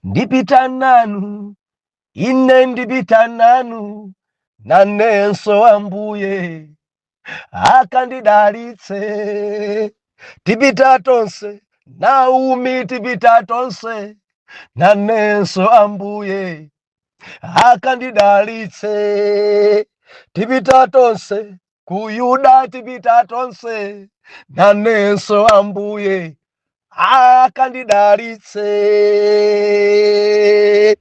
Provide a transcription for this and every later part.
ndipita nanu, ine ndipita nanu, nanenso Ambuye akandidalitse. Tipita tonse, Naomi tipita tonse, nanenso Ambuye akandidalitse. Tipita tonse, ku Yuda tipita tonse, nanenso Ambuye akandidalitse.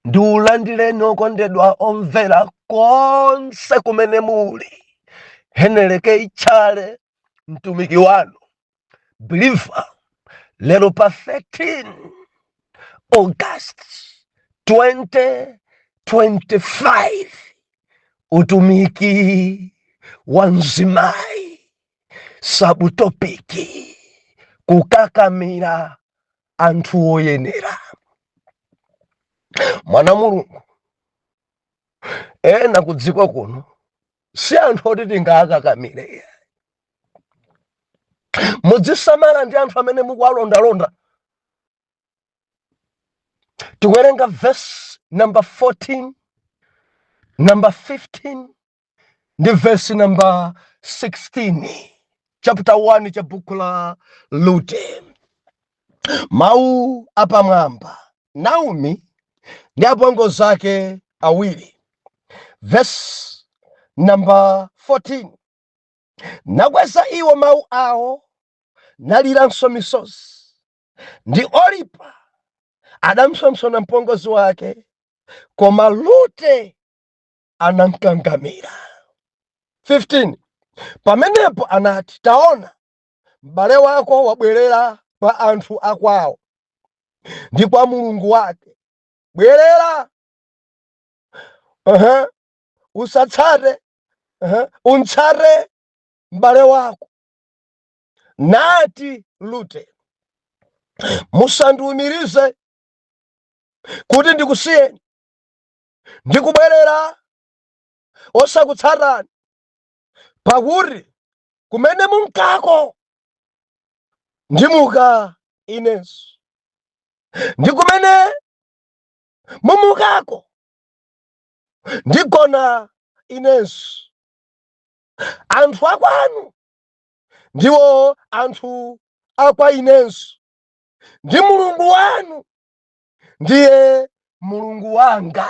Ndiulandire nokondedwa omvera konse kumene muli. Heneleke ichale mtumiki wanu Believer, lero pa 13 August 2025, utumiki wa mzimayi, sabutopiki kukakamira anthu oyenera. Mwana Mulungu ena kudziko kuno si anthu oti tingakakamire. Mudzisamala ndi anthu amene mukuwalondalonda. Tikuwerenga verse number 14, number 15, ndi verse number 16, chapter 1 cha buku la Rute. Mawu apamwamba. Naomi ndi apongozi ake awiri. Verse number 14. Nakweza iwo mawu awo, naliranso misozi, ndi Oripa adamsomsona mpongozi wake, koma Rute anamkangamira. 15. Pamenepo anati, taona, m'bale wako wabwerera kwa anthu akwawo ndi kwa Mulungu wake. Bwerera, usatsate, untsate m'bale wako. Nati Rute, musandiwumirize kuti ndikusiyeni ndikubwerera osakutsatani, pakuti kumene munkako ndimuka inenso, ndi kumene mumukako ndigona inenso. Anthu akwanu ndiwo anthu akwa inenso, ndi Mulungu wanu ndiye Mulungu wanga.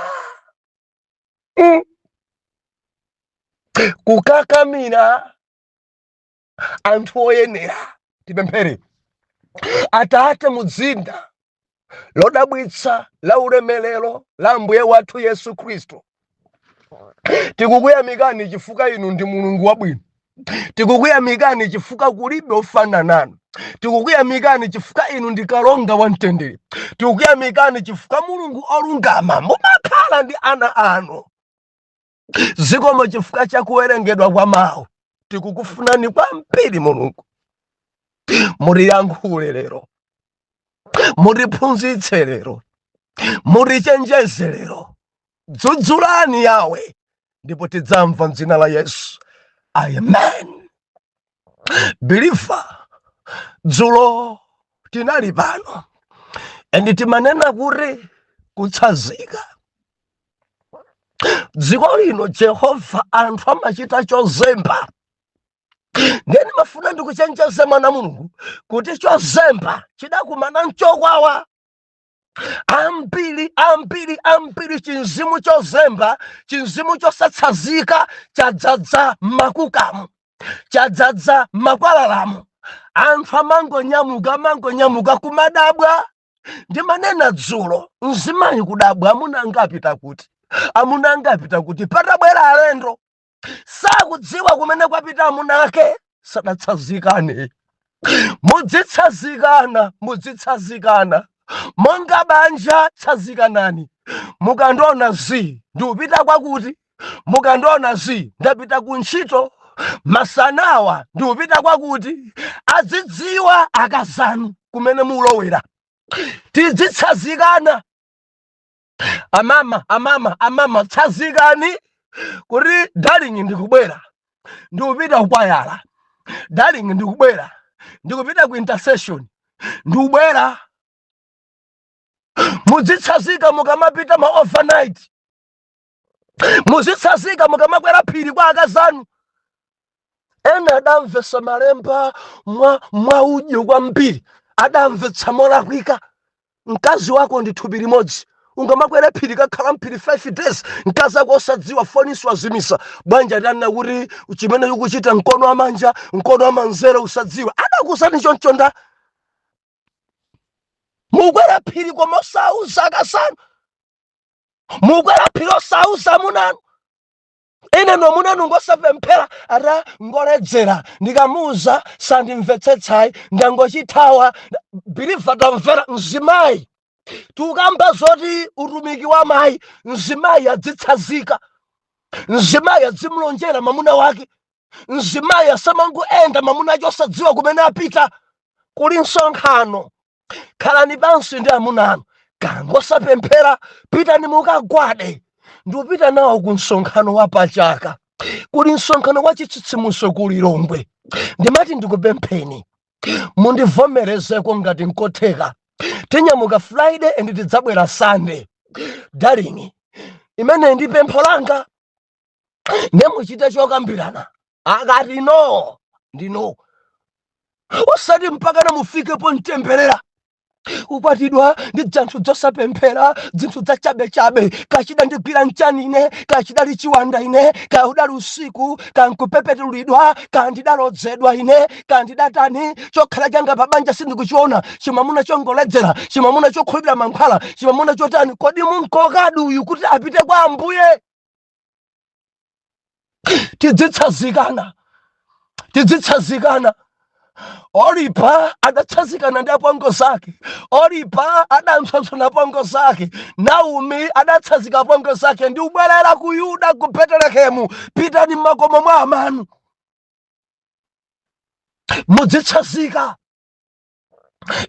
Kukakamira anthu oyenera. Tipemphere. Atate mudzinda lodabwitsa la ulemelero la Ambuye wathu Yesu Khristu, tikukuyamikani chifukwa inu ndi Mulungu wabwino. Tikukuyamikani chifukwa kulibe ofanana nanu. Tikukuyamikani chifukwa inu ndi kalonga wa mtendere. Tikukuyamikani chifukwa Mulungu olungama mumakhala ndi ana anu. Zikomo chifukwa cha kuwerengedwa kwa mawu. Tikukufunani kwambiri Mulungu. Mutiyankhule lero, mutiphunzitse lero, mutichenjeze lero. Dzudzulani Yawe, ndipo tidzamva m'dzina la Yesu. Amen. Believer, dzulo tinali pano and timanena kuti kutsazika. Dziko lino Jehova anthu amachita chozemba. Ndeni mafuna ndikuchenjeze mwana Mulungu kuti chozemba chidakumana nchokwawa. Ambiri chinzimu chozemba, chinzimu chosatsazika chadzadza makukamu, chadzadza makwalalamu. Anthu amangonyamuka kumadabwa. Ndimanena dzulo, mzimayi kudabwa amuna angapita kuti. Amuna angapita kuti patabwera alendo. Sakudziwa kumene kwapita amuna ake. Sadatsazikane. Mudzitsazikana. Monga banja tsazikanani. Mukandona zi ndiupita kwakuti, mukandona zi ndapita kuntchito, masanawa ndiupita kwakuti, azidziwa akazanu kumene mulowera. Tidzitsazikana. Amama tsazikani kuti darling ndikubwera, ndiupita kukwayala. Darling ndikubwera, ndikupita ku intercession, ndikubwera. muzitsazika mukamapita ma overnight, muzitsazika mukamakwera phiri kwa akazanu. Ena adamvetsa malemba mwa udyo kwambiri, adamvetsa molakwika. Mkazi wako ndi thupi limodzi, ungamakwera phiri kakhala mphiri 5 days, mkazi wako osadziwa foniso azimisa bwanja tanna kuti chimene ukuchita mkono wa manja mkono wa manzere usadziwa, adakusani choncho nda mukwera phiri koma osauza akasanu, mukwera phiri osauza munanu. Ine no munanu ngosapemphera ata ngoledzera ndikamuza sandimvetsetsayi ndangochithawa biliva tamvera mzimayi. Tukamba zoti utumiki wa mayi, mzimayi adzitsazika, mzimayi adzimulonjera mamuna wake, mzimayi asamangoenda mamuna acho osadziwa kumene apita. Kuli msonkhano, khalani pansi ndi amunanu, kangosapemphera pitani mukagwade ndupita nawo ku msonkhano wa pachaka. Kuli msonkhano wa chitsitsimuso ku Lilongwe. Ndimati ndikupempheni mundivomerezeko ngati nkotheka, tinyamuka Friday and tidzabwera Sunday. Darling, imene ndi pempho langa, nemuchite chokambirana. Akati no ndino, osati mpaka na mufikepo mtemberera kukwatidwa ndi dzanthu zosapemphera, zinthu za chabe kachida ndigwira mchani ine, kachida lichiwanda ine, kaudali usiku, kankupepetulidwa, kandidalodzedwa ine, kandidatani chokhala changa pabanja sindikuchiona, chimamuna chongoledzera, chimamuna chokhulupirira mankhwala, chimamuna chotani. Kodi munkokadi uyu kuti apite kwa Ambuye? Tidzitsazikana. Olipa adatsazikana ndi apongo zake, Olipa adamsonsona apongo zake, Naomi adatsazika apongo zake. Ndi ubwerera ku Yuda ku Betelehemu, pitani m'makomo mwa amanu mudzitsazika.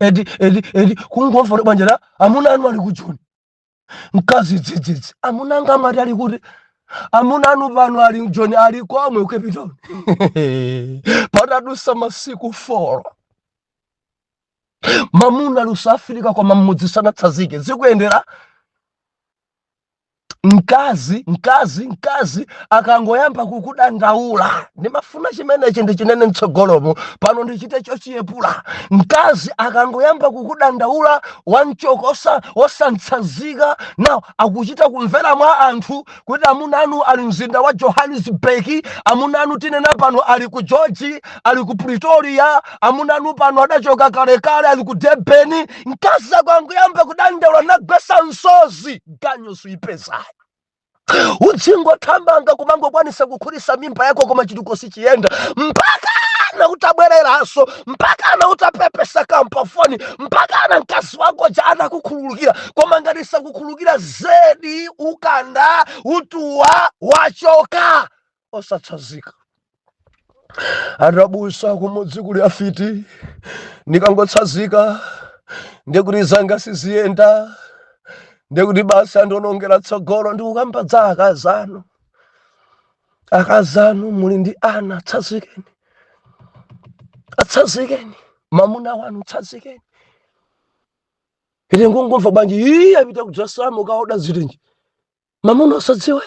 Edi kungomva banja la amuna anu ali kujuni, mkazi dzidzidzi amunanga amati ali kuti amuna anu pano ali John ali komwe ukepitoni. Patadusa masiku 4 mamuna lusafirika kwa mamudzi sanatsazike zikuyendera. Mkazi akangoyamba kukudandaula, ndimafuna chimenechi ndi chinene mtsogolomo pano ndichite chochiyepula. Mkazi akangoyamba kukudandaula wanchoko osantsazika, nawo akuchita kumvera mwa anthu kuti amuna anu ali mzinda wa Johannesburg, amuna anu tinena pano ali ku George, ali ku Pretoria, amuna anu pano adachoka kalekale ali ku Durban. Mkazi akangoyamba kudandaula nagwesa msozi ganyo suipeza. Udzingo thambanga kumangokwanisa kukhulisa mimba yako koma chituko sichiyenda, mpaka na utabwereraso, mpaka na utapepesa kampafoni, mpaka na mkazi wako jana kukhululukira. Koma ngati sakukhululukira zedi ukanda utuwa wachoka osatsazika. Adabusa kumudzi kuli afiti, ndikangotsazika ndikuti zanga siziyenda, ndikuti basa ndonongera tsogolo ndikukamba za akazanu muli ndi ana, atsazikeni mamuna wanu, tsazikeni. Ine ngongomva banji iyi apita kudzasama ukaoda zilinji, mamuna osadziwe,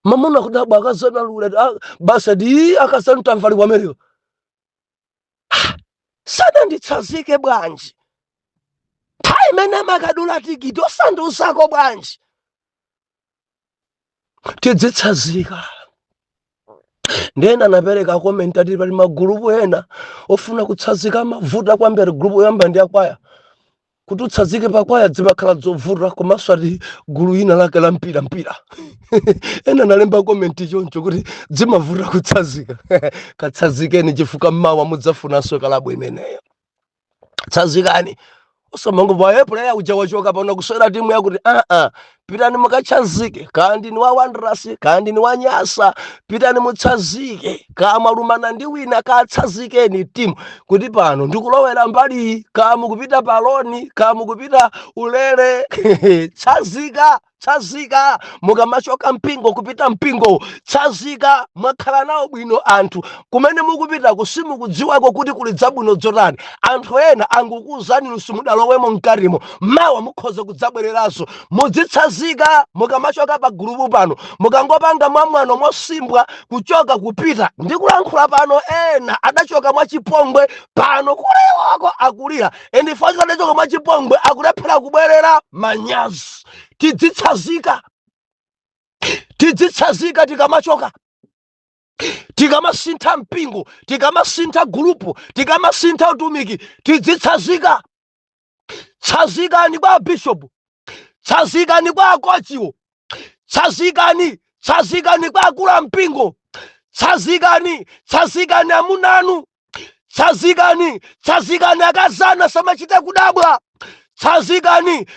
mamuna kudabwa akazana lula basa di akazanu tamvali kwa melio. Sada nditsazike bwanji, paimene makadula tikiti osandusako bwanji. Tidzitsazika. Ndena napereka komenti ati pali magulupu ena ofuna kutsazika mavuta kwambiri. Gulupu yamba ndi akwaya, kuti utsazike pakwaya zimakhala zovuta, komanso ati gulu ina lake la mpira. Ena nalemba komenti choncho kuti zimavuta kutsazika. Katsazikeni chifukwa mmawa mudzafunanso kalabu imeneyo. Tsazikani. Osamango player uja wachoka pano kuswera timu yakuti pitani mukachazike, kandi ni wa Wanderers kandi ni wa Nyasa, pitani mutsazike, kama lumana ndi wina katsazikeni timu kuti pano ndikulowera mbali, kama kupita paloni, kama kupita ulere tsazika tsazika, mukamachoka mpingo kupita mpingo tsazika, mwakhala nawo bwino anthu kumene mukupita kusimukudziwako kuti kuli zabwino zotani. Anthu ena angukuuzani nusimudalowemo mkarimo, mawa mukhoza kudzabwereranso. Mudzitsazika mukamachoka pa gulupu pano, mukangopanga mwamwano mosimbwa kuchoka kupita. Ndikulankhula pano ena adachoka mwachipongwe, pano kulewako akulira, ende fanso adachoka mwachipongwe akulephera kubwerera manyazi. Tidzitsazika tikamachoka, tikamasintha mpingo, tikamasintha gulupu, tikamasintha utumiki, tidzitsazika. Tsazikani kwa bishop, tsazikani kwa akochiwo, tsazikani kwa akula mpingo, tsazikani amunanu, tsazikani akazana samachita kudabwa,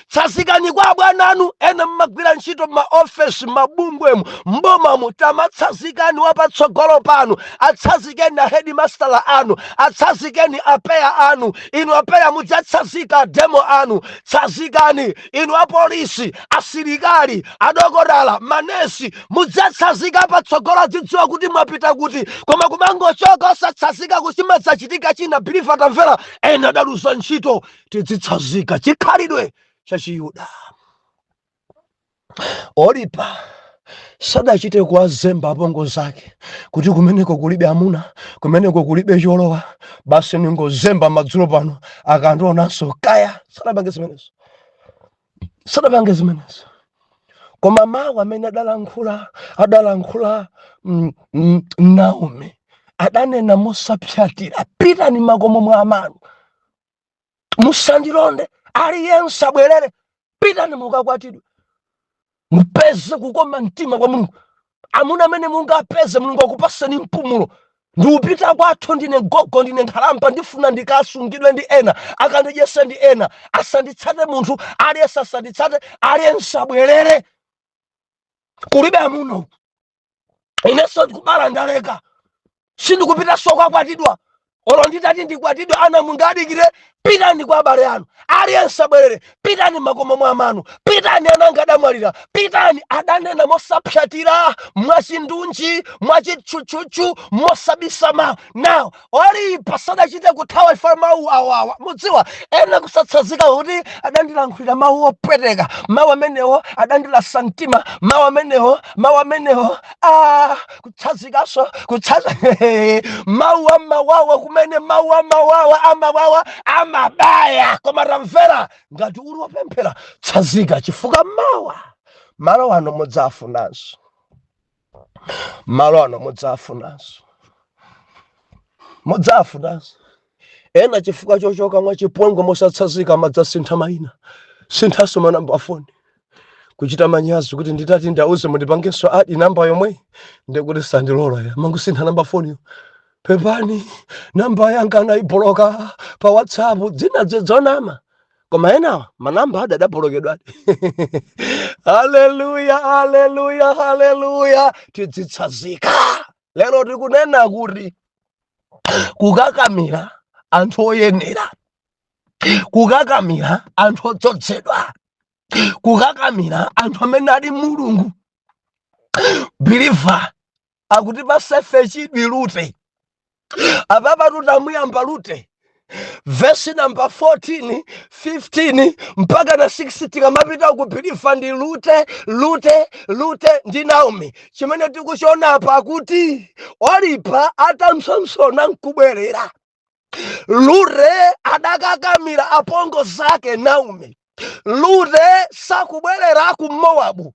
tsazikani kwa bwananu ena mmagwira ntchito maofesi mabungwemu mbomamu, tamatsazikani wapatsogolo panu, atsazikeni ahedimastala anu, atsazikeni apeya anu, inu apeya mudzatsazika demo anu, tsazikani inu apolisi, asilikali, adokodala, manesi, mudzatsazika patsogolo dzidziwa kuti mwapita kuti, koma kumangochoka osatsazika kuchimadzachitika china bilifa tamvera ena adaluza ntchito. Tidzitsazika chikhalidwe cha Chiyuda. Olimba sadachite kuwazemba apongozi ake kuti kumeneko kulibe amuna, kumeneko kulibe cholowa, basi ningozemba madzulo pano akandionanso kaya. Sadapange zimenezo. Koma mawu amene adalankhula Naomi adanena mosapyatira, pitani makomo mwa amanu, musandilonde aliyense abwerere, pitani mukakwatidwe, mupeze kukoma mtima kwa Mulungu. Amuna amene mungapeze Mulungu akupaseni mpumulo, ndiupita kwathu, ndine gogo, ndine nkhalamba, ndifuna ndikasungidwe ndi ena, akandijese ndi ena, asanditsate munthu aliyense, asanditsate aliyense abwerere. Kulibe amuna inenso ndikubala ndaleka, sindikupita so kwakwatidwa. Olo nditati ndikwatidwe ana mungadikire, pitani kwa abale anu aliyense abwerere, pitani makomo mwa amanu, pitani ananga adamwalira, pitani. Adanena mosapyatira, mwachindunji, mwachitchuchuchu, mosabisama. Now olimba sadachite kuthawa ifa mawu awawa. Mudziwa ena kusatsazika kuti adandilankhulira mawu opweteka, mawu amenewo adandilasa mtima, mawu amenewo kutsazikaso, kutsaza mawu amawawa, kumene mawu amawawa amabaya. Koma ramvera ngati uri wopemphera, tsazika chifukwa malo ano mudzafunanso, mudzafunanso ena chifukwa chochoka mwachipongwe mosatsazika madzasintha mayina, sinthaso manamba foni, kuchita manyazi kuti nditati ndauze mundipangenso adi namba yomwe ndikuti sandilola ya mangusintha namba foni. Pepani namba yanga naiboloka pa WhatsApp, dzina dzonama, koma ena manamba adabolokedwa. Haleluya, haleluya, haleluya. Tidzitsazika. Lero tikunena kuti kukakamira anthu oyenera, kukakamira anthu odzozedwa, kukakamira anthu amene ali Mulungu. Believer akuti pasefe chidwi apapa tutamuyamba Lute verse number 14, 15 mpaka na 6 tikamapita kupilifa ndi Lute ndi Naomi. Chimene tikuchiona apa akuti Olimba atamsonsona nkubwerera, Lute adakakamira apongozi ake Naomi. Lute sakubwerera ku Mowabu,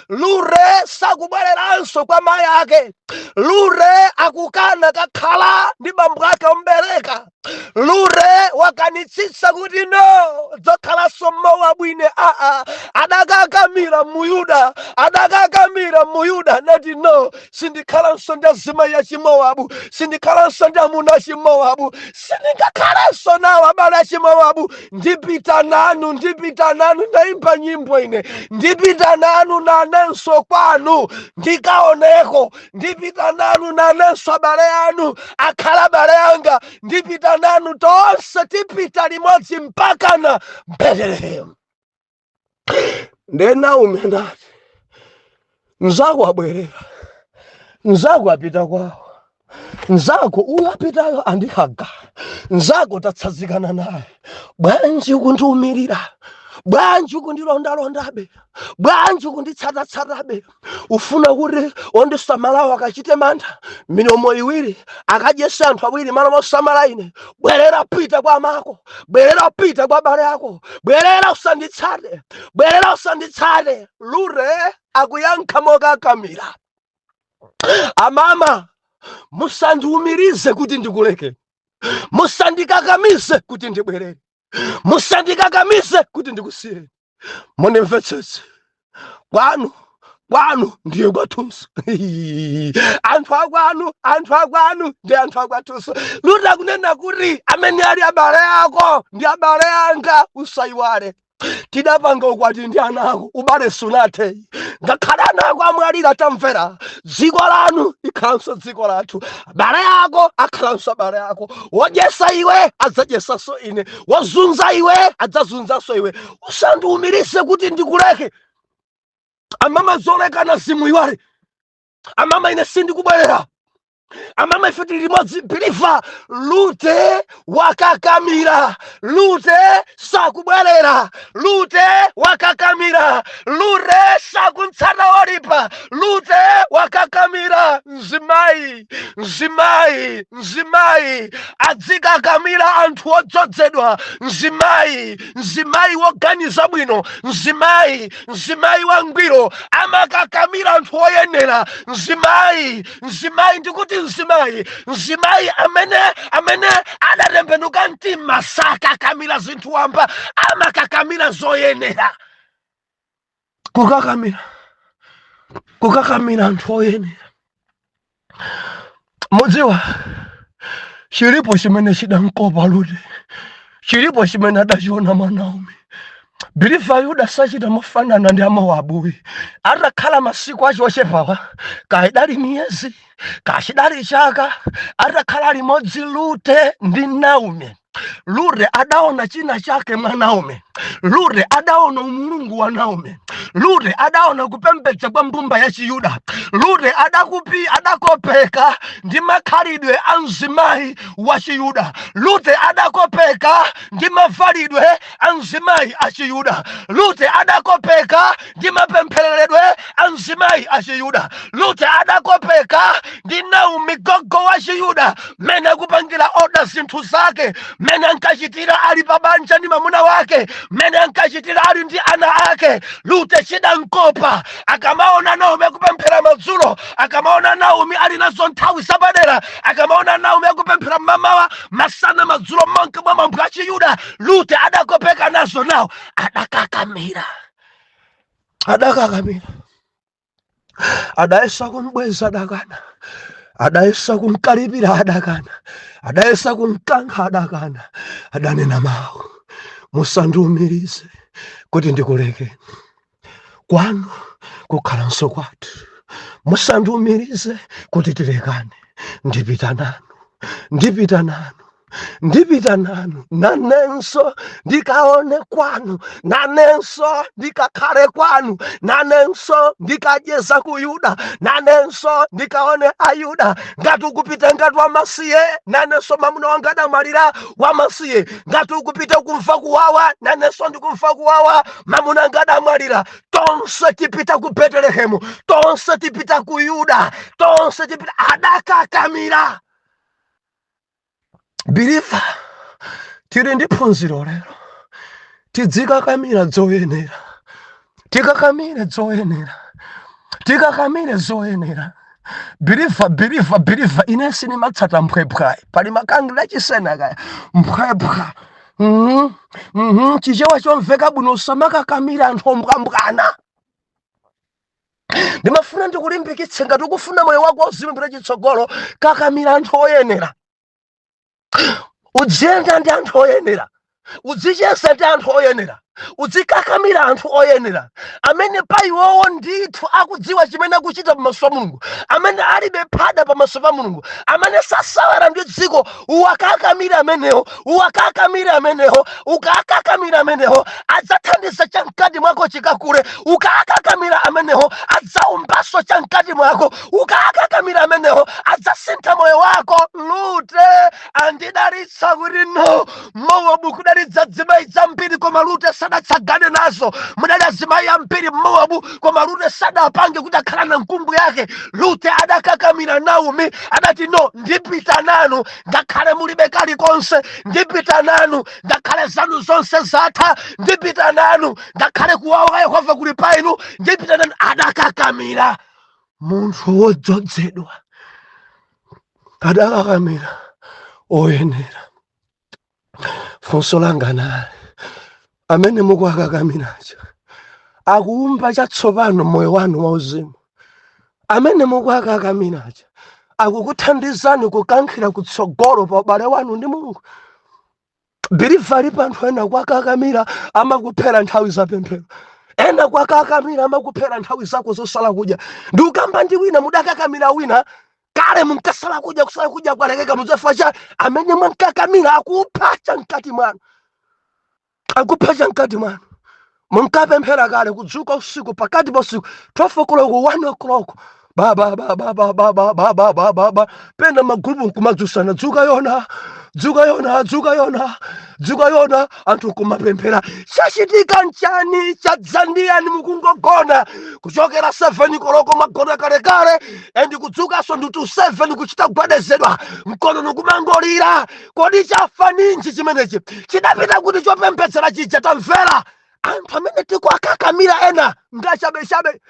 Lute sakubwereranso kwa mayi ake, Lute akukana kakhala ndi bambo ake ombereka, Lute wakanitsitsa kuti no dzakhalanso Mowabu ine adakakamira muyuda, adakakamira muyuda, nati no sindikhalanso ndi azimayi ya Chimowabu, sindikhalanso ndi amuna a Chimowabu, sindingakhalanso nawo abale a Chimowabu. Ndipita nanu, ndipita nanu, ndaimba nyimbo ine, ndipita nanu nanenso kwanu ndikaoneko, ndipita nanu nanenso abale anu akhala abale anga, ndipita nanu tonse tipita limodzi mpaka na Betelehemu. Naomi anati mzako abwerera, mzako apita kwawo, mzako uyo apitayo andi Hagara, mzako tatsazikana naye. Bwanji ukundiumirira, bwanji ukundilondalondabe, bwanji ukunditsatatsatabe, ufuna kuti ondisamalawo akachite mantha milomo iwiri akadyese anthu awiri malo mosamala ine. Bwerera pita kwa amako, bwerera pita kwa abale ako, bwerera usanditsate, bwerera usanditsate. Lure akuyankha mokakamira, amama musandiumirize kuti ndikuleke, musandikakamize kuti ndibwerere, musandikakamize kuti ndikusiye. Mundimvetsetse, kwanu ndiye kwathunso. Anthu akwanu ndi anthu akwathuso. Lute akunena kuti amene ali abale ako ndi abale anga, usayiwale. Tidapanga ukwati ndi ana ako, ubale sunathe. Ngakhale ana ako amwalira tamvera, dziko lanu likhalanso dziko lathu, abale ako akhalanso abale ako. Wodyesa iwe adzadyesanso ine, wozunza iwe adzazunzanso iwe. Usandiumirise kuti ndikuleke. Amama zolekana zimuyiwale, amama ine sindikubwerera, amama ife tili limodzi. Biliva, Lute wakakamira, Lute sakubwerera, Lute wakakamira, Lute sakuntsata wolipa, Lute wakakamira. Mzimayi adzikakamira anthu odzozedwa, mzimayi woganiza bwino, mzimayi wangwiro amakakamira anthu oyenera. Mzimayi ndikuti mzimayi amene adatembenuka mtima sakakamira zinthu wamba, amakakamira zoyenera. Kukakamira anthu oyenera. Mudziwa chilipo chimene chidamkopa Lute, chilipo chimene adachiona mwa Naomi. Biliva Yuda sachita mofanana ndi Amowabu. Atakhala masiku acho ochepawa, kaidali miyezi, kachidali chaka, atakhala limodzi Lute ndi Naomi. Lute adaona china chake mwa Naomi. Lute adaona umulungu wa Naomi. Lute adaona kupembedza kwa mbumba ya Chiyuda. Lute adakopeka ndi makhalidwe a mzimayi wa Chiyuda. Lute adakopeka ndi mavalidwe a mzimayi a Chiyuda. Lute adakopeka ndi mapemphereredwe a mzimayi a Chiyuda. Lute adakopeka ndi Naomi gogo wa Chiyuda, mene akupangira oda zinthu zake, mene ankachitira ali pabanja ndi mamuna wake, mene ankachitira ali ndi ana ake. Lute chidamkopa, akamaona Naomi akupemphera madzulo, akamaona Naomi ali nazo nthawi zapadera, akamaona Naomi akupemphera mamawa masana madzulo monke mwa mambo a Chiyuda. Lute adakopeka nazo nawo, adakakamira, adayesa kumbweza adakana, adayesa kumkalipira adakana, adayesa kumkankha adakana. Adanena mawu, musandiumirize kuti ndikuleke, kwanu kukhalanso kwathu. Musandiumirize kuti tilekane. Ndipita nanu, nanenso ndikaone kwanu, nanenso ndikakhale kwanu, nanenso ndikadyeza ku Yuda, nanenso ndikaone Ayuda. Ngati ukupita ngati wamasiye, nanenso mamuna wanga adamwalira wamasiye. Ngati ukupita kumva kuwawa, nanenso ndikumva kuwawa, mamuna wanga adamwalira. Tonse tipita ku Betelehemu, tonse tipita ku Yuda, tonse tipita. Adakakamira. Biliva, tili ndi phunziro lero, tidzikakamira zoyenera, tikakamire zoyenera. Biliva, ine sinimatsata mphwepwa. Pali makangila chisena kaya mphwepwa. chichewa chomveka bwino usamakakamira anthu ombwambwana. Ndimafuna ndikulimbikitse ngati ukufuna moyo wako uzimumbira chitsogolo, kakamira anthu oyenera. Udziyenda ndi anthu oyenera. Udzichesa ndi anthu oyenera. Udzikakamira anthu oyenera. Amene pa iwowo ndithu akudziwa chimene akuchita pamaso pa Mulungu. Amene alibe phada pamaso pa Mulungu. Amene sasawera ndi dziko. Uwakakamira amenewo. Uwakakamira amenewo. Ukakakamira amenewo. Adzathandiza chamkati mwako chikakule. Ukakakamira amenewo. Adzaumbaso chamkati mwako. Ukakakamira amenewo. Adzasintha moyo wako. Lute andidalitsa kuti no. Mowabu kudalitsa zimayi zambiri koma Lute sadatsagane nazo. Mudali azimayi ambiri Mowabu koma Lute sadapange kuti akhala na mkumbu yake. Lute adakakamira Naomi adati no, ndipita nanu ngakhale mulibe kalikonse, ndipita nanu ngakhale zanu zonse zatha, ndipita nanu ngakhale kuwawa Yehova kuli pa inu, ndipita nanu. Adakakamira munthu wodzozedwa, adakakamira oyenera. Funso langa nali amene mukuakakamiracha akuumba chatsopano moyo wanu wauzimu. Amene mukuakakamiracha akukuthandizani kukankhira kutsogolo pa ubale wanu ndi Mulungu. Bilivari panthu ena kuakakamira amakuphera nthawi zapemphero. Ena kuakakamira amakuphera nthawi zako zosala kudya. Ndi ukamba ndi wina mudakakamira wina kale munkasala kudya kusala kudya kwalekeka mudzafa. Amene mwankakamira akuphacha mkati mwanu. Akuphacha mkati mwanu. Munkapemphera kale kudzuka usiku pakati pa usiku 12 o'clock 1 o'clock baba pena magrupu kumadzusana dzuka yona anthu kumapemphera. Chachitika nchani chadzandiyani mukungogona kuchokera 7 koloko magona kale endi kudzukaso ndutu 7 kuchita kugwedezedwa mkono nukumangolira. Kodi chafa ninji chimenechi chidapita kuti chopemphetsera chija tamvera. Anthu amene tikuakakamira ena ngachabechabe,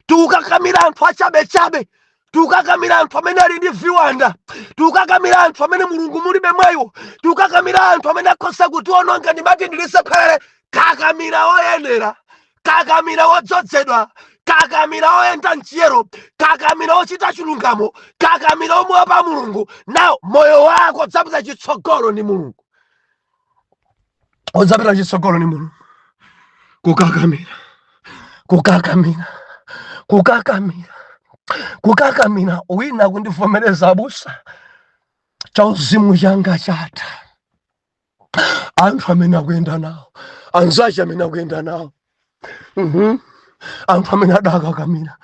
tukakamira anthu achabechabe, tukakamira anthu amene ali ndi viwanda, tukakamira anthu amene Mulungu mulibe mwayo, tukakamira anthu amene akhosa kutiononga ndimati ndilisephere. Kakamira oyenera, kakamira odzozedwa, kakamira oyenda mchiyero, kakamira ochita chilungamo, kakamira omuopa Mulungu. Nawo moyo wako udzapita chitsogolo ndi Mulungu. Udzapita chitsogolo ndi Mulungu. Kukakamira wina kundivomereza abusa chauzimu changa chatha. Anthu amene akuyenda nawo, anzache amene akuyenda nawo, anthu amene adakakamira.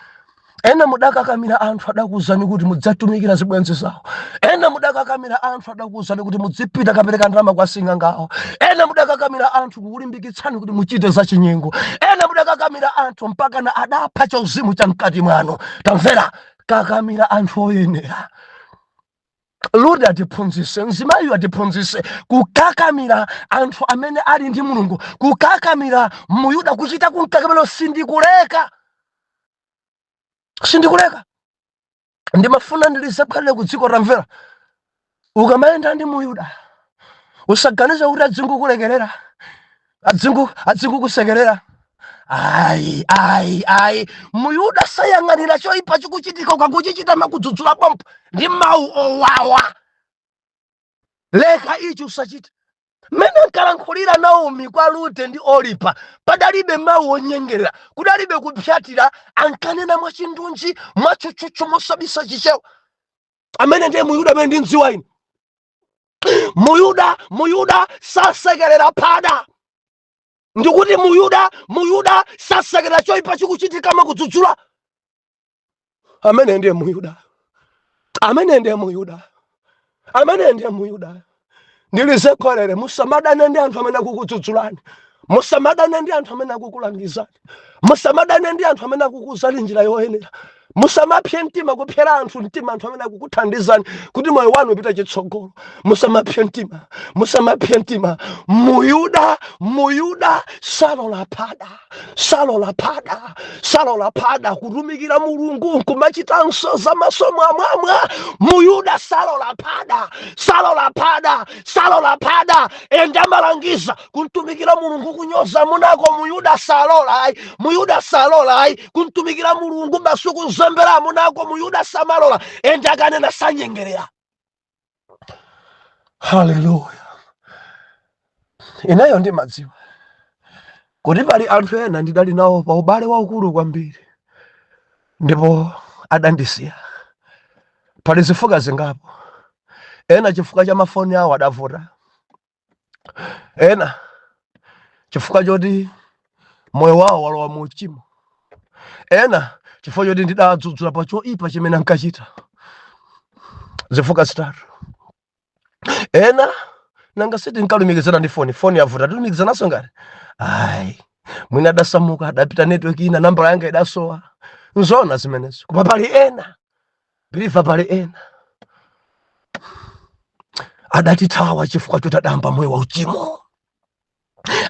Ena mudakakamira anthu adakuwuzani kuti mudzatumikira zibwenzi zawo. Ena mudakakamira anthu adakuwuzani kuti mudzipita kapereka ndalama kwa sing'angawo. Ena mudakakamira anthu kukulimbikitsani kuti muchite zachinyengo. Ena mudakakamira anthu mpaka na adapha chauzimu cha mkati mwanu. Tamvera, kakamira anthu oyenera. Lord atiphunzitse, mzimayi atiphunzitse kukakamira anthu amene ali ndi Mulungu. Kukakamira Muyuda kuchita kunkakamira sindikuleka. Ndimafuna ndilisephalire kudziko tamvera. Ukamayenda ndi Muyuda usaganiza kuti adzingukulekerera, adzingukusekerera. Ayi Muyuda sayang'anira choyipa chikuchitika ukangochichita makudzudzula pompo ndi mawu owawa. Leka ichi usachita. Mene nkalankhulira Naomi kwa Rute ndi Oripa padalibe mawu onyengerera, kudalibe kupyatira, ankanena mwachindunji mwachuchuchu mosabisa chichewa. Amene ndiye Muyuda amene ndi mziwa ine. Muyuda sasekerera phada. Ndikuti Muyuda sasekerera choyipa chikuchitika makudzudzula. Amene ndiye Muyuda. Ndilisekolere musamadane ndi anthu amene akukudzudzulani. Musamadane ndi anthu amene akukulangizani. Musamadane ndi anthu amene akukuwuzani njira yoyenera. musamapye mtima kupyera anthu mtima, anthu amene akukuthandizani kuti moyo wanu upite chitsogolo. Musamapye mtima, musamapye mtima. Muyuda salola pada kutumikira Mulungu kumachitanso za masomo amwamwa. Muyuda salola pada enda malangiza kuntumikira Mulungu kunyoza munako. Muyuda salola kuntumikira Mulungu masuku zembera munako. Muyuda samalola enda kanena sanyengerera. Haleluya. Inayo ndi madziwa kuti pali anthu ena ndidali nawo pa ubale waukulu kwambiri, ndipo adandisiya. Pali zifukwa zingapo. Ena chifukwa cha mafoni awo adavuta, ena chifukwa choti moyo wawo walowa mu uchimo, ena chifukwa choti ndidadzudzula pa choipa chimene ankachita. Zifukwa zitatu. Ena nanga siti nkalumikizana ndi foni yavuta, tulumikizanaso ngati mwina adasamuka adapita network ina, nambala yanga idasowa. Nzona zimenezo. Koma pali ena, believe pali ena adatithawa chifukwa choti adayamba moyo wa uchimo.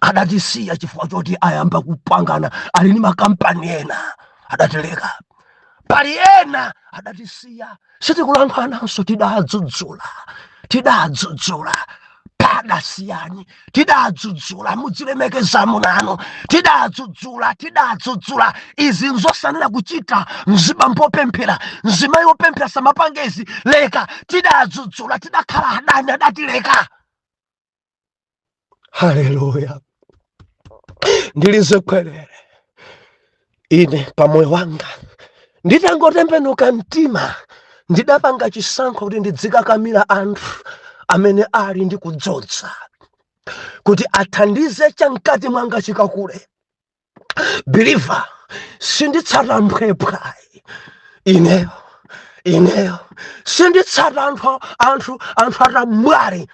Adatisiya chifukwa choti ayamba kupangana ali ni makampani ena, adatileka. Pali ena adatisiya. Sitikulankhwananso tidadzudzula pada siyani, tidadzudzula mudzilemekeza munano, tidadzudzula izi nzosanira kuchita. Mziba mpopemphera, mzima yopemphera samapangezi leka. Tidadzudzula, tidakhala adani adatileka. Haleluya. Ndilize kwelele ine pamoyo wanga nditangotembenuka mtima, ndidapanga chisankho kuti ndidzikakamira anthu amene ali ndi kudzodza kuti athandize chamkati mwanga chikakule. Believer, sinditsata mphwepwa. Ineyo sinditsata anthu atamwali.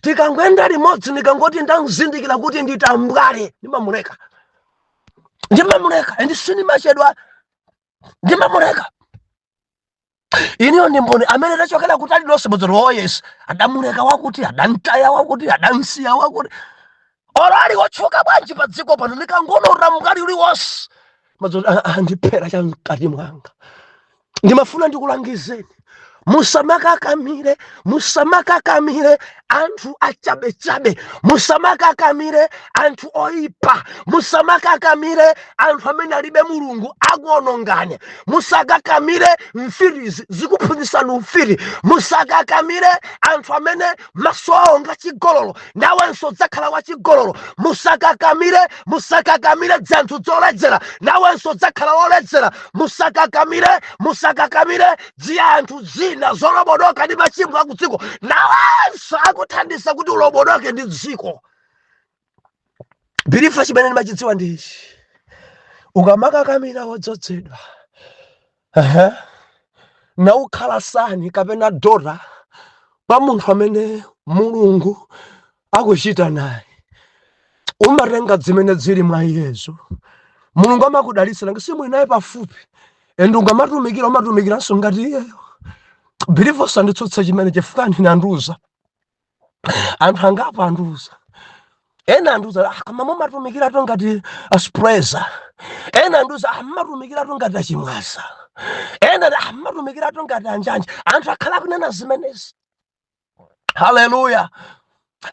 Tikangwenda limodzi nikangoti ndamzindikira kuti nditambwale, ndimamuleka and sinimachedwa, ndimamuleka. Iniyo ndi mboni amene tachokera kutali lonse bodzero. Oh yes, adamuleka wakuti, adamtaya wakuti, adamsiya wakuti. Orali wotchuka bwanji pa dziko pano nikangono uramukali uliwonse bodzero andiphera chamkati mwanga. Ndimafuna ndikulangizeni, musamakakamire anthu achabechabe, musamakakamire anthu oipa, musamakakamire anthu amene alibe Mulungu akuononganya, musakakamire mfirizi zikuphunzitsani ufiri, musakakamire anthu amene maso awo ngachigololo nawenso dzakhala wachigololo, musakakamire dzanthu zoledzera nawenso dzakhala woledzera, musakakamire anthu zina zolobodoka ndi machimo akudziko nawenso akuthandiza kuti ulobodoke ndi dziko. Bilifa chimene ndimachidziwa ndi ichi: ukamakakamira wodzozedwa na ukhala sani kapena dora pa munthu amene Mulungu akuchita naye, umatenga zimene zili mwa iyezo. Mulungu amakudalitsa nanga si mwinaye pafupi, ende umatumikiranso ngati iyeyo. Bilifa sanditsutsa chimene chifukwa ndinanduza anthu angapo anduza. Ena anduza kama mumatumikira to ngati aspreza, ena anduza mumatumikira to ngati achimwasa, ena mumatumikira to ngati anjanja. Anthu akhala kunena zimenezi. Haleluya.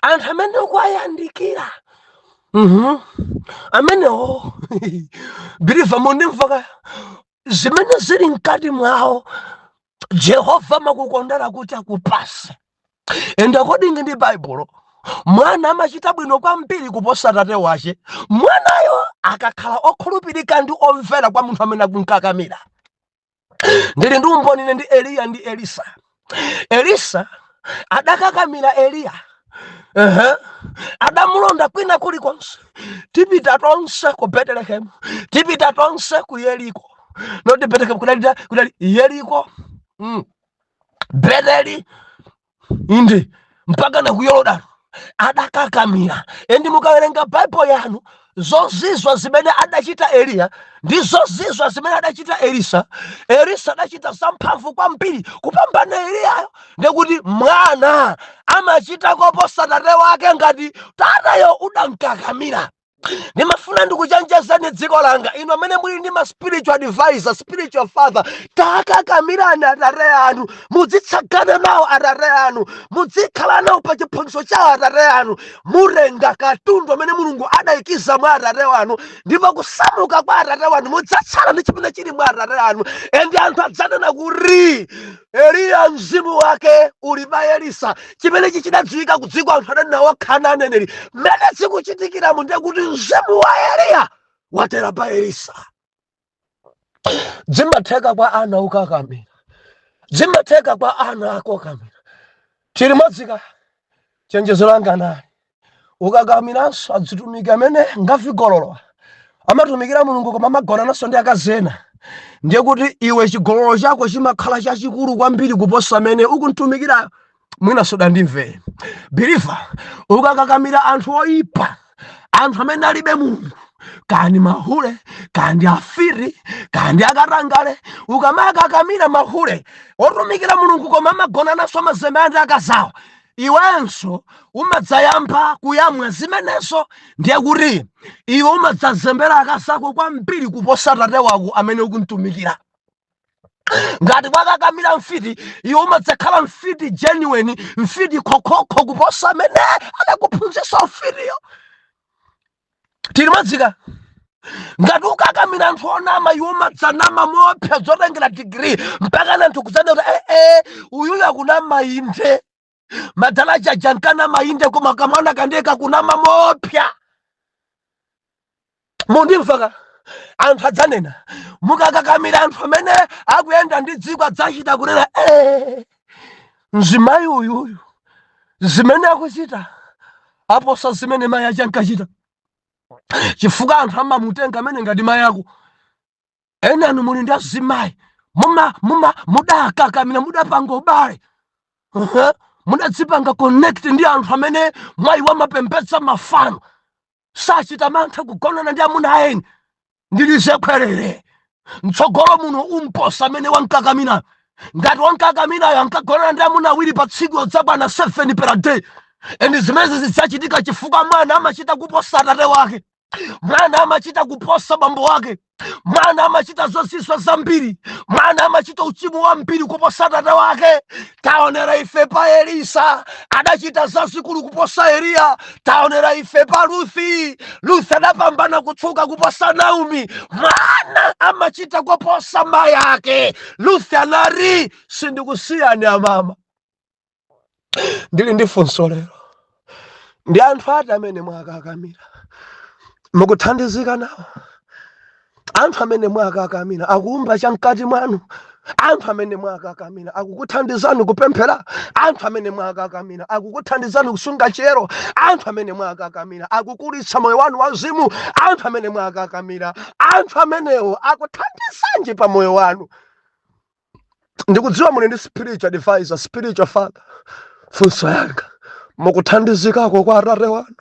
Anthu amene ukwayandikira amene Bilifa mundimvaka zimene zili mkati mwawo Jehova makukondera kuti akupase. Enda kodingi ndi Bible, mwana amachita bwino kwambiri kuposa tate wache. Mwanayo akakhala okhulupirika ndi omvera kwa munthu amene akunkakamira. Ndili ndi umboni ndi Eliya ndi Elisa. Elisa adakakamira Eliya. Adamulonda kwina kulikonse. Tipita tonse ku Bethlehem, tipita tonse ku Yeriko. Not the Bethlehem, kudali Yeriko, Betheli, indi mpaka na ku Yorodani. Adakakamira. Endi mukawerenga Bible yanu zozizwa zimene adachita Eliya ndi zozizwa zimene adachita Elisa. Elisa adachita zamphamvu kwambiri kupambana Eliyayo, ndikuti mwana amachita koposa tate wake ngati tatayo udamkakamira. Ndimafuna ndikuchenjezani dziko langa inu amene muli ndi ma spiritual advisor, spiritual father, takakamirani atate anu, mudzitsagana nawo atate anu, mudzikhala nawo pa chiphunzitso cha atate anu, murenga katundu amene Mulungu adayikiza mwa atate wanu, ndipo kusamuka kwa atate wanu mudzatsala ndi chimene chili mwa atate anu. Endi anthu adzanena kuti Eliya mzimu wake uli pa Elisa. Chimenechi chidadziwika ku dziko anthu adanena wakhala aneneri. Mmene zikuchitikira mu ndiye kuti mzimu wa Eliya watera pa Elisa. Zimatheka kwa ana ukakamira, zimatheka kwa ana ako kamira. Chili modzika chenjezo langa nali ukakamiranso adzitumiki amene ngafikolola amatumikira Mulungu koma amagonananso ndi akazena, ndiye kuti iwe chigololo chako chimakhala chachikulu kwambiri kuposa amene ukuntumikirayo. Mwina soda ndimvere biliva ukakakamira anthu oyipa, anthu amene alibe Mulungu, kandi mahule, kandi afiri, kandi akatangale, ukamakakamira mahule otumikira Mulungu koma amagonananso mazembe ndi akazawo, iwenso umadzayamba kuyamwa zimenezo. Ndiye kuti iwe umadzazembera akazako kwambiri kuposa tate wako amene ukuntumikira. Ngati wakakamira mfiti, iwe umadzakhala mfiti genuine, mfiti khokhokho kuposa amene adakuphunzitsa mfitiyo. Tili modzika ngati ukakamira anthu onama, iwe umadzanama mopsa zotengera degree mpaka anthu kudzanena kuti uyuyu akunama inde, madala jajankana mainde koma kamwana kandeka kunama mopya. Mundimvaka anthu adzanena mukakakamira anthu amene akuyenda ndi dziko adzachita kunena mzimayi uyuyu zimene akuchita aposa zimene mayi ache ankachita, chifukwa anthu amamutenga amene ngati mayi ako. Eni anu muli ndi azimayi mudakakamira, mudapanga ubale, mudadzipanga connect ndi anthu amene mwayi wamapembedza mafano, sachita mantha kugonana ndi amuna eni. Ndilizekwerere mtsogolo muno umposa amene wankakamira. Ngati wankakamirayo ankagonana ndi amuna awiri pa tsiku lodzabwana 7 per day. Endi zimene zidzachitika chifukwa mwana amachita kuposa tate wake, mwana amachita kuposa bambo wake, mwana amachita zozizwa zambiri, mwana amachita uchimo wambiri kuposa tate wake. Taonera ife pa Elisa adachita zazikulu kuposa Eliya. Taonera ife pa Ruthi adapambana kutsuka kuposa Naomi. Mwana amachita kuposa mayi ake. Ruthi anari sindikusiyani amama. Ndili ndi funso lero, ndi anthu ati amene mwakakamira mukuthandizika nawo, anthu amene mwakakamira akuumba chamkati mwanu, anthu amene mwakakamira akukuthandizani kupemphera, anthu amene mwakakamira akukuthandizani kusunga chero, anthu amene mwakakamira akukulitsa moyo wanu wauzimu, anthu amene mwakakamira, anthu amenewo akuthandizanji pa moyo wanu. Ndikudziwa muli ndi spiritual advisor, spiritual father. Funso yanga mukuthandizikako kwa atate wanu.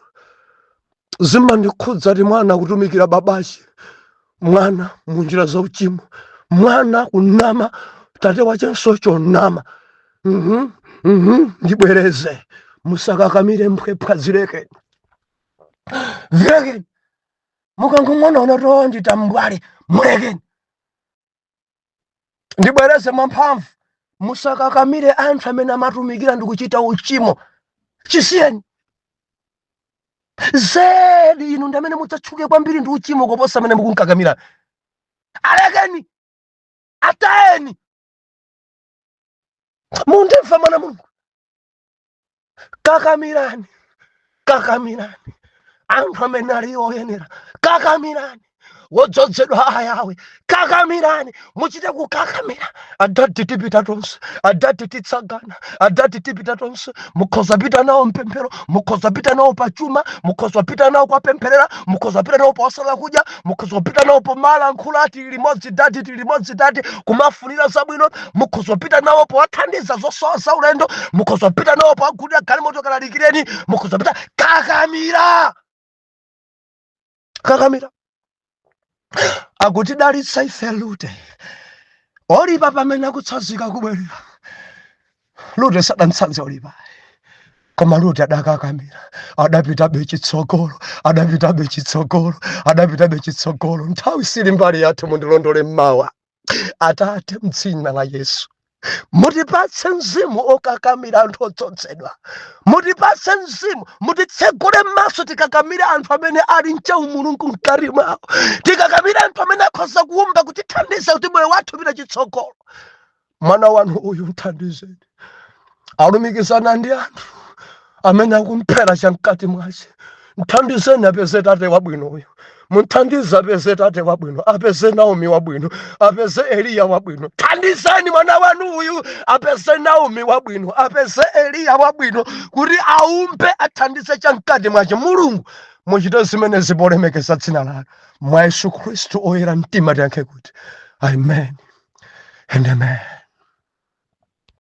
Zimandikhudza ti mwana kutumikira babashi, mwana munjira za uchimo, mwana kunama tate wachenso chonama. Ndibwereze musakakamire mphepha zileke vilekeni, mukangumwana unatowa nditambwale mulekeni. Ndibwereze mwamphamvu musakakamire anthu amene amatumikira ndikuchita uchimo. Chisiyeni zedi inu ndi amene mudzatchuke kwambiri ndi uchimo kuposa amene mukunkakamira. Alekeni, atayeni. Mundimva mwana Mulungu, kakamirani, kakamirani anthu amene ali oyenera, kakamirani wodzozedwa ayawe, kakamirani, muchite kukakamira. Adati tipita tonse, adati titsagana, adati tipita tonse, mukhoza pita nawo mpemphero, mukhoza pita nawo pachuma, mukhoza pita nawo kwa pempherera, mukhoza pita nawo posala kudya, mukhoza pita nawo pomala nkhulati limodzi dati kumafunira zabwino, mukhoza pita nawo powathandiza zosowa za ulendo, mukhoza pita nawo powagulira galimoto kalalikireni, mukhoza pita. Kakamira kakamira akutidalitsa ife Lute olipa pamene akutsanzika kubwerera. Lute sadanitsanze olipa koma Lute adakakamira adapita bechitsogolo adapita bechitsogolo adapita bechitsogolo. Nthawi sili mbali yathu mundilondole mmawa. Atate m'dzina la Yesu mutipatse mzimu okakamira anthu odzozedwa, mutipatse mzimu, mutitsegule maso tikakamira anthu amene ali mchawu Mulungu mkati mwawo, tikakamira anthu amene akhoza kuwumba kutithandiza kuti moyo wathu upite chitsogolo. Mwana wanu uyu mthandizeni, alumikizana ndi anthu amene akumphera chamkati mwace. Mthandizeni apeze tate wabwino uyu, muthandize apeze tate wabwino, apeze Naomi wabwino, apeze Eliya wabwino. Thandizeni mwana wanu uyu apeze Naomi wabwino, apeze Eliya wabwino, kuti aumbe athandize chamkati mwace. Mulungu muchite zimene zipolemekeza dzina lanu mwa Yesu Khristu oyera mtima tiyankhe kuti amen and amen.